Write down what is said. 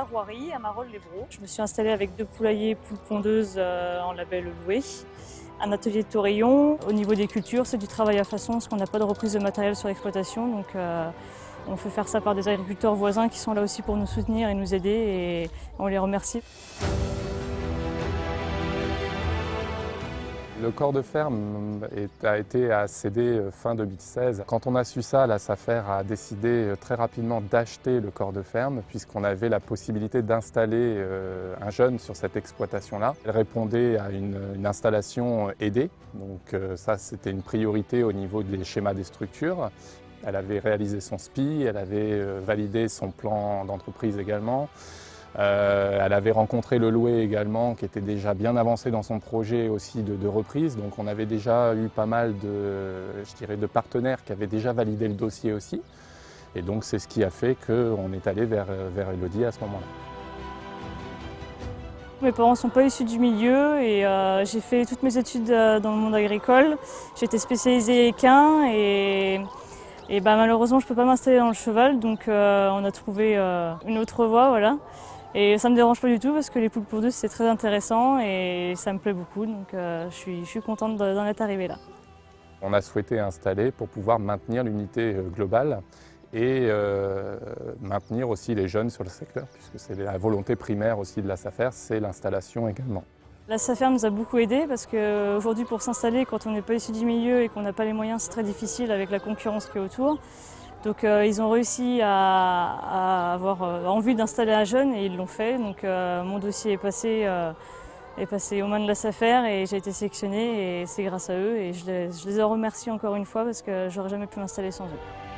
la Rouarie, à Marolles-les-Braaux. Je me suis installée avec 2 poulaillers, poules pondeuses en label loué, un atelier de taurillon. Au niveau des cultures, c'est du travail à façon, parce qu'on n'a pas de reprise de matériel sur l'exploitation. Donc on fait faire ça par des agriculteurs voisins qui sont là aussi pour nous soutenir et nous aider, et on les remercie. Le corps de ferme a été cédé fin 2016. Quand on a su ça, la SAFER a décidé très rapidement d'acheter le corps de ferme puisqu'on avait la possibilité d'installer un jeune sur cette exploitation-là. Elle répondait à une installation aidée, donc ça c'était une priorité au niveau des schémas des structures. Elle avait réalisé son SPI, elle avait validé son plan d'entreprise également. Elle avait rencontré le loué également, qui était déjà bien avancé dans son projet aussi de reprise. Donc on avait déjà eu pas mal de partenaires qui avaient déjà validé le dossier aussi. Et donc c'est ce qui a fait qu'on est allé vers Elodie à ce moment-là. Mes parents ne sont pas issus du milieu et j'ai fait toutes mes études dans le monde agricole. J'ai été spécialisée équin et malheureusement je ne peux pas m'installer dans le cheval, donc on a trouvé une autre voie, voilà. Et ça ne me dérange pas du tout parce que les poules pondeuses c'est très intéressant et ça me plaît beaucoup, donc je suis contente d'en être arrivée là. On a souhaité installer pour pouvoir maintenir l'unité globale et maintenir aussi les jeunes sur le secteur, puisque c'est la volonté primaire aussi de la SAFER, c'est l'installation également. La SAFER nous a beaucoup aidés parce qu'aujourd'hui pour s'installer, quand on n'est pas issu du milieu et qu'on n'a pas les moyens, c'est très difficile avec la concurrence qui est autour. Donc ils ont réussi à avoir envie d'installer un jeune et ils l'ont fait. Donc mon dossier est passé aux mains de la SAFER et j'ai été sélectionnée et c'est grâce à eux. Et je les en remercie encore une fois parce que j'aurais jamais pu m'installer sans eux.